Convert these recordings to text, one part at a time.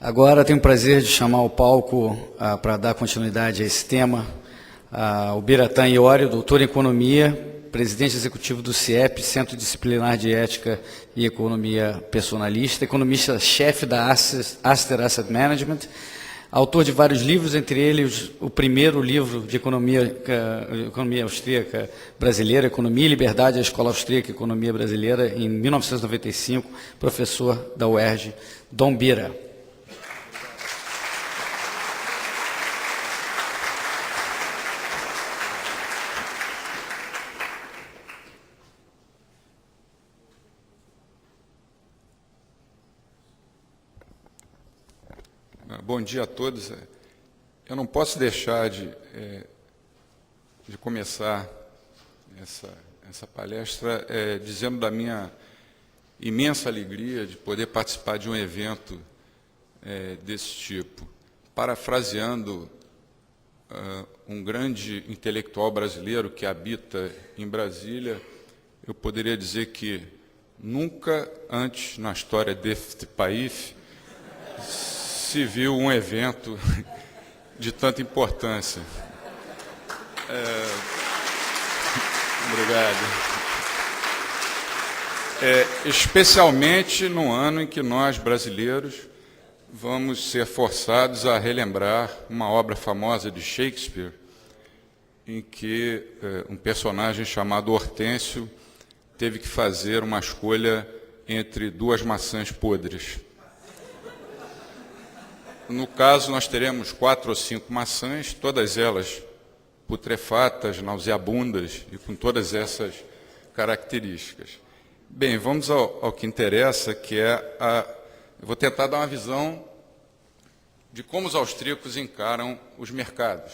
Agora tenho o prazer de chamar ao palco para dar continuidade a esse tema o Biratã Iori, doutor em Economia, presidente executivo do CIEP, Centro Disciplinar de Ética e Economia Personalista, economista-chefe da Aster Asset Management, autor de vários livros, entre eles o primeiro livro de economia austríaca brasileira, Economia e Liberdade, a Escola Austríaca e Economia Brasileira, em 1995, professor da UERJ, Dom Bira. Bom dia a todos. Eu não posso deixar de começar essa palestra dizendo da minha imensa alegria de poder participar de um evento desse tipo. Parafraseando um grande intelectual brasileiro que habita em Brasília, eu poderia dizer que nunca antes na história deste país se viu um evento de tanta importância. Obrigado. Especialmente no ano em que nós, brasileiros, vamos ser forçados a relembrar uma obra famosa de Shakespeare, em que um personagem chamado Hortêncio teve que fazer uma escolha entre duas maçãs podres. No caso, nós teremos 4 ou 5 maçãs, todas elas putrefatas, nauseabundas e com todas essas características. Bem, vamos ao que interessa, que é eu vou tentar dar uma visão de como os austríacos encaram os mercados.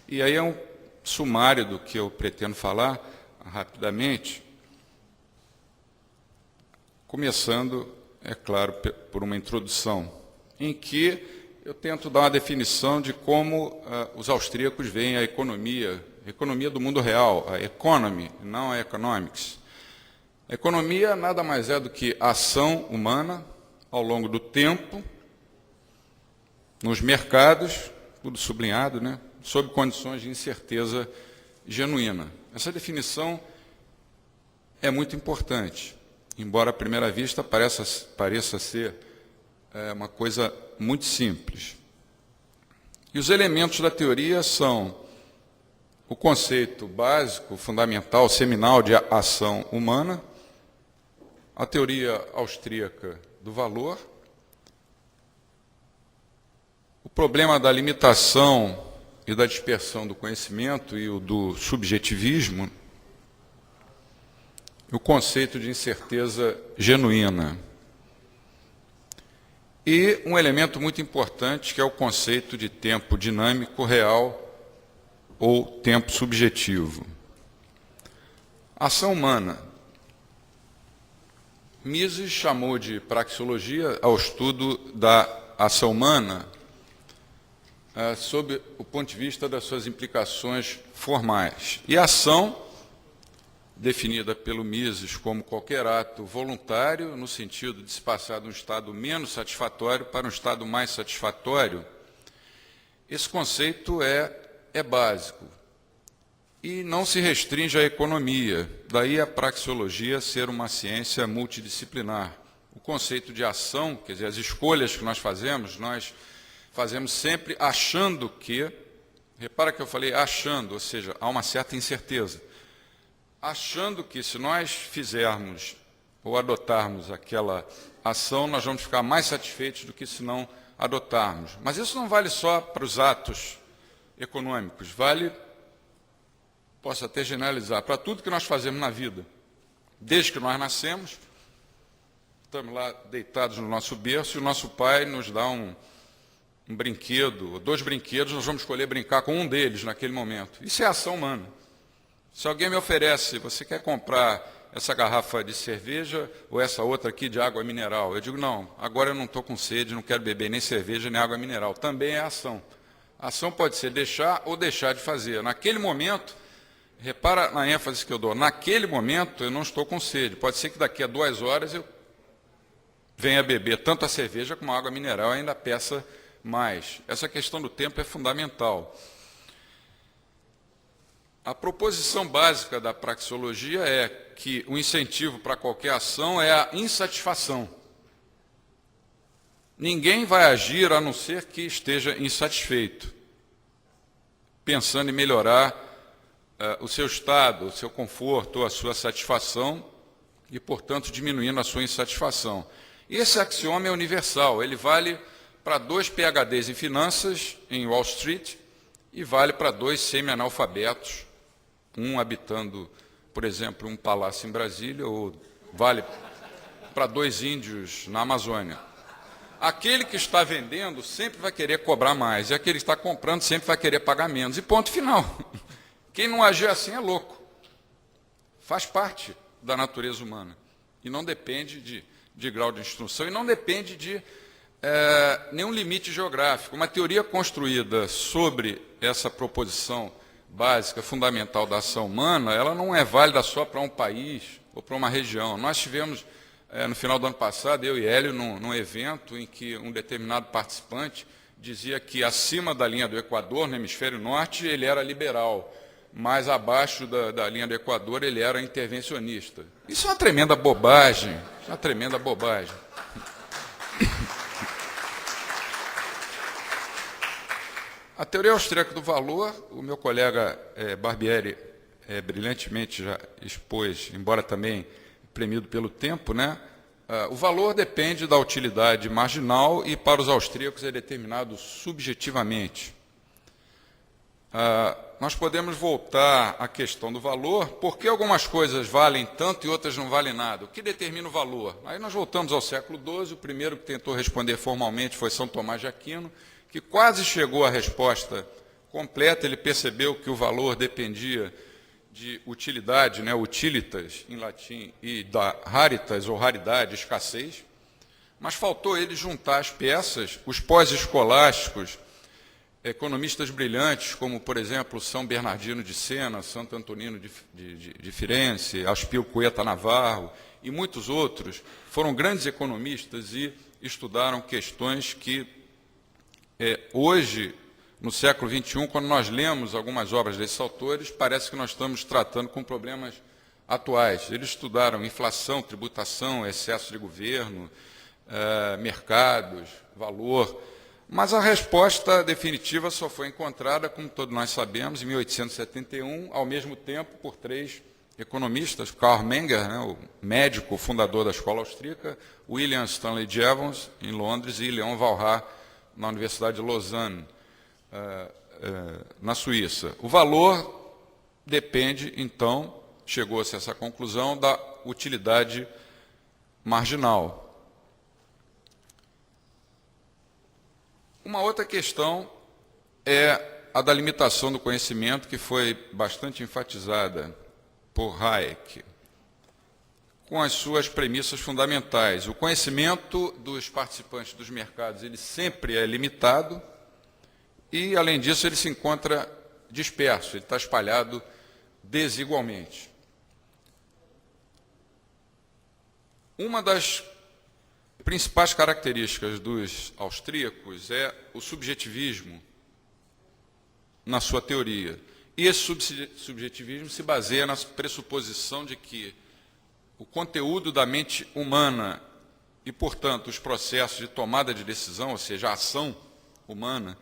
E aí é um sumário do que eu pretendo falar rapidamente, começando, é claro, por uma introdução, em que eu tento dar uma definição de como os austríacos veem a economia do mundo real, a economy, não a economics. A economia nada mais é do que a ação humana ao longo do tempo, nos mercados, tudo sublinhado, né, sob condições de incerteza genuína. Essa definição é muito importante, embora à primeira vista pareça ser uma coisa muito simples. E os elementos da teoria são o conceito básico, fundamental, seminal de ação humana, a teoria austríaca do valor, o problema da limitação e da dispersão do conhecimento e o do subjetivismo, e o conceito de incerteza genuína. E um elemento muito importante, que é o conceito de tempo dinâmico real ou tempo subjetivo. Ação humana. Mises chamou de praxeologia ao estudo da ação humana sob o ponto de vista das suas implicações formais. E a ação, definida pelo Mises como qualquer ato voluntário, no sentido de se passar de um estado menos satisfatório para um estado mais satisfatório, esse conceito é básico e não se restringe à economia, daí a praxeologia ser uma ciência multidisciplinar. O conceito de ação, quer dizer, as escolhas que nós fazemos sempre achando que, repara que eu falei achando, ou seja, há uma certa incerteza, achando que se nós fizermos ou adotarmos aquela ação, nós vamos ficar mais satisfeitos do que se não adotarmos. Mas isso não vale só para os atos econômicos, posso até generalizar, para tudo que nós fazemos na vida. Desde que nós nascemos, estamos lá deitados no nosso berço e o nosso pai nos dá um brinquedo, 2 brinquedos, nós vamos escolher brincar com um deles naquele momento. Isso é ação humana. Se alguém me oferece, você quer comprar essa garrafa de cerveja ou essa outra aqui de água mineral? Eu digo, não, agora eu não estou com sede, não quero beber nem cerveja nem água mineral. Também é ação. A ação pode ser deixar ou deixar de fazer. Naquele momento, repara na ênfase que eu dou, naquele momento eu não estou com sede. Pode ser que daqui a 2 horas eu venha beber tanto a cerveja como a água mineral, ainda peça mais. Essa questão do tempo é fundamental. A proposição básica da praxeologia é que o incentivo para qualquer ação é a insatisfação. Ninguém vai agir a não ser que esteja insatisfeito, pensando em melhorar o seu estado, o seu conforto, a sua satisfação e, portanto, diminuindo a sua insatisfação. E esse axioma é universal, ele vale para 2 PhDs em finanças em Wall Street e vale para 2 semi-analfabetos, um habitando, por exemplo, um palácio em Brasília, ou vale para 2 índios na Amazônia. Aquele que está vendendo sempre vai querer cobrar mais, e aquele que está comprando sempre vai querer pagar menos. E ponto final. Quem não agir assim é louco. Faz parte da natureza humana. E não depende de grau de instrução, e não depende de nenhum limite geográfico. Uma teoria construída sobre essa proposição básica, fundamental da ação humana, ela não é válida só para um país ou para uma região. Nós tivemos, no final do ano passado, eu e Hélio, num evento em que um determinado participante dizia que acima da linha do Equador, no hemisfério norte, ele era liberal, mas abaixo da linha do Equador ele era intervencionista. Isso é uma tremenda bobagem, uma tremenda bobagem. A teoria austríaca do valor, o meu colega Barbieri brilhantemente já expôs, embora também premido pelo tempo, né? O valor depende da utilidade marginal e, para os austríacos, é determinado subjetivamente. Nós podemos voltar à questão do valor, por que algumas coisas valem tanto e outras não valem nada? O que determina o valor? Aí nós voltamos ao século XII, o primeiro que tentou responder formalmente foi São Tomás de Aquino, que quase chegou à resposta completa. Ele percebeu que o valor dependia de utilidade, né, utilitas em latim, e da raritas ou raridade, escassez, mas faltou ele juntar as peças. Os pós-escolásticos, economistas brilhantes, como, por exemplo, São Bernardino de Sena, Santo Antonino de Firenze, Aspilcueta Navarro e muitos outros, foram grandes economistas e estudaram questões que hoje, no século XXI, quando nós lemos algumas obras desses autores, parece que nós estamos tratando com problemas atuais. Eles estudaram inflação, tributação, excesso de governo, mercados, valor, mas a resposta definitiva só foi encontrada, como todos nós sabemos, em 1871, ao mesmo tempo, por 3 economistas: Karl Menger, né, o médico fundador da escola austríaca, William Stanley Jevons, em Londres, e Leon Walras, na Universidade de Lausanne, na Suíça. O valor depende, então, chegou-se a essa conclusão, da utilidade marginal. Uma outra questão é a da limitação do conhecimento, que foi bastante enfatizada por Hayek, com as suas premissas fundamentais. O conhecimento dos participantes dos mercados, ele sempre é limitado e, além disso, ele se encontra disperso, ele está espalhado desigualmente. Uma das principais características dos austríacos é o subjetivismo na sua teoria. E esse subjetivismo se baseia na pressuposição de que o conteúdo da mente humana e, portanto, os processos de tomada de decisão, ou seja, a ação humana,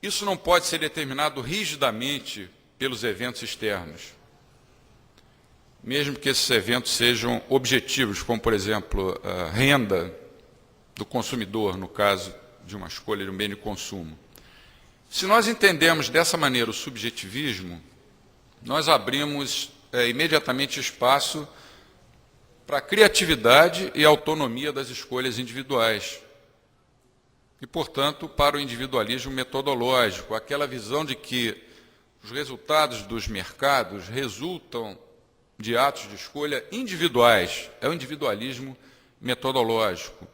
isso não pode ser determinado rigidamente pelos eventos externos, mesmo que esses eventos sejam objetivos, como, por exemplo, a renda do consumidor, no caso de uma escolha de um bem de consumo. Se nós entendemos dessa maneira o subjetivismo, nós abrimos imediatamente espaço para a criatividade e autonomia das escolhas individuais. E, portanto, para o individualismo metodológico, aquela visão de que os resultados dos mercados resultam de atos de escolha individuais. É o individualismo metodológico,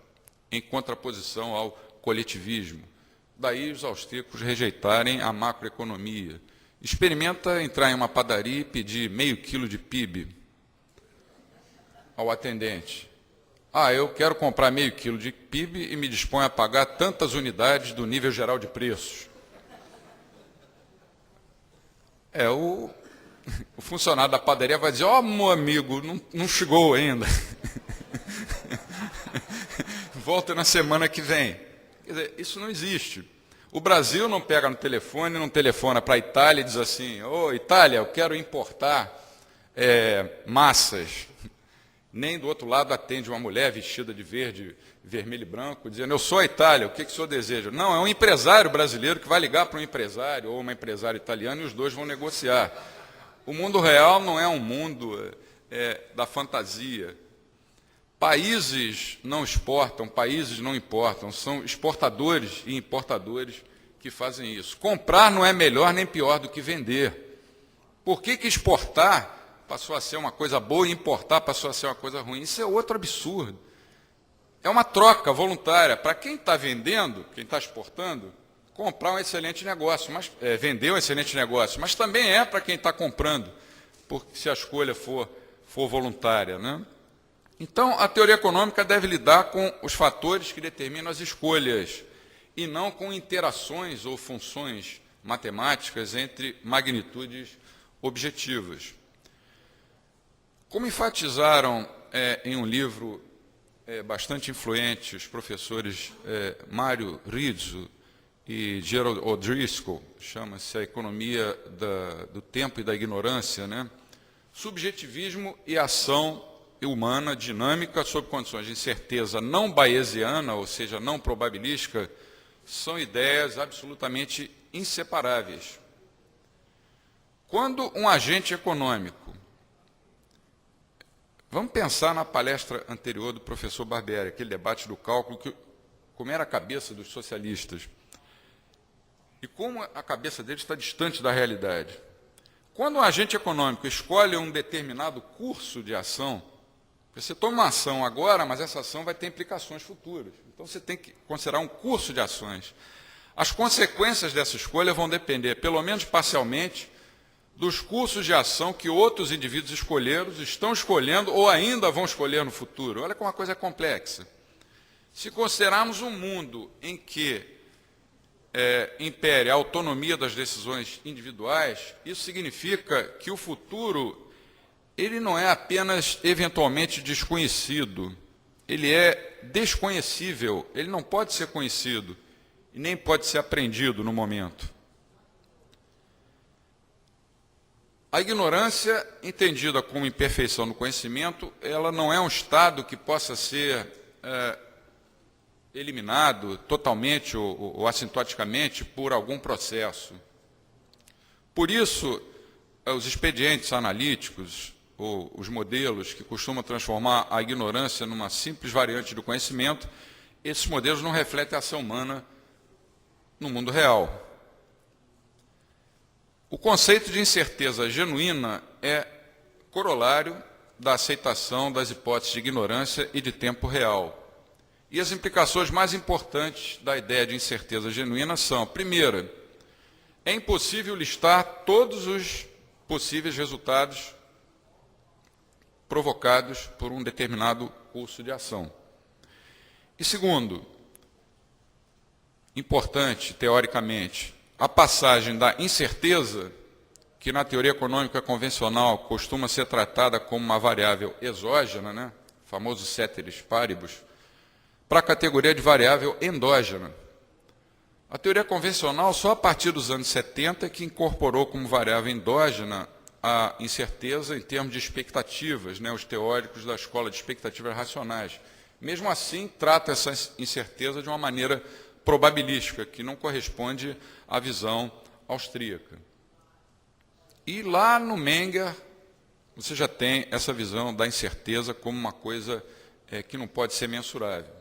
em contraposição ao coletivismo. Daí os austríacos rejeitarem a macroeconomia. Experimenta entrar em uma padaria e pedir meio quilo de PIB ao atendente. eu quero comprar meio quilo de quibe e me disponho a pagar tantas unidades do nível geral de preços. O funcionário da padaria vai dizer, meu amigo, não chegou ainda. Volta na semana que vem. Quer dizer, isso não existe. O Brasil não pega no telefone, não telefona para a Itália e diz assim, Itália, eu quero importar massas. Nem do outro lado atende uma mulher vestida de verde, vermelho e branco, dizendo, eu sou a Itália, o que o senhor deseja? Não, é um empresário brasileiro que vai ligar para um empresário ou uma empresária italiana e os dois vão negociar. O mundo real não é um mundo da fantasia. Países não exportam, países não importam, são exportadores e importadores que fazem isso. Comprar não é melhor nem pior do que vender. Por que exportar passou a ser uma coisa boa e importar passou a ser uma coisa ruim? Isso é outro absurdo. É uma troca voluntária. Para quem está vendendo, quem está exportando, comprar um excelente negócio, mas vender um excelente negócio, mas também é para quem está comprando, porque se a escolha for voluntária, né? Então, a teoria econômica deve lidar com os fatores que determinam as escolhas e não com interações ou funções matemáticas entre magnitudes objetivas. Como enfatizaram em um livro bastante influente os professores Mário Rizzo e Gerald O'Driscoll, chama-se A Economia do Tempo e da Ignorância, né? Subjetivismo e ação humana dinâmica sob condições de incerteza não bayesiana, ou seja, não probabilística, são ideias absolutamente inseparáveis. Quando um agente econômico, vamos pensar na palestra anterior do professor Barbieri, aquele debate do cálculo, como era a cabeça dos socialistas, e como a cabeça deles está distante da realidade. Quando um agente econômico escolhe um determinado curso de ação, você toma uma ação agora, mas essa ação vai ter implicações futuras. Então, você tem que considerar um curso de ações. As consequências dessa escolha vão depender, pelo menos parcialmente, dos cursos de ação que outros indivíduos escolheram, estão escolhendo ou ainda vão escolher no futuro. Olha como a coisa é complexa. Se considerarmos um mundo em que impere a autonomia das decisões individuais, isso significa que o futuro ele não é apenas eventualmente desconhecido, ele é desconhecível, ele não pode ser conhecido e nem pode ser aprendido no momento. A ignorância, entendida como imperfeição no conhecimento, ela não é um estado que possa ser eliminado totalmente ou assintoticamente por algum processo. Por isso, os expedientes analíticos, ou os modelos que costumam transformar a ignorância numa simples variante do conhecimento, esses modelos não refletem a ação humana no mundo real. O conceito de incerteza genuína é corolário da aceitação das hipóteses de ignorância e de tempo real. E as implicações mais importantes da ideia de incerteza genuína são, primeira, é impossível listar todos os possíveis resultados provocados por um determinado curso de ação. E segundo, importante teoricamente, a passagem da incerteza, que na teoria econômica convencional costuma ser tratada como uma variável exógena, né, famoso ceteris paribus, para a categoria de variável endógena. A teoria convencional, só a partir dos anos 70, que incorporou como variável endógena a incerteza em termos de expectativas, né, os teóricos da escola de expectativas racionais. Mesmo assim, trata essa incerteza de uma maneira probabilística, que não corresponde à visão austríaca. E lá no Menger, você já tem essa visão da incerteza como uma coisa que não pode ser mensurável.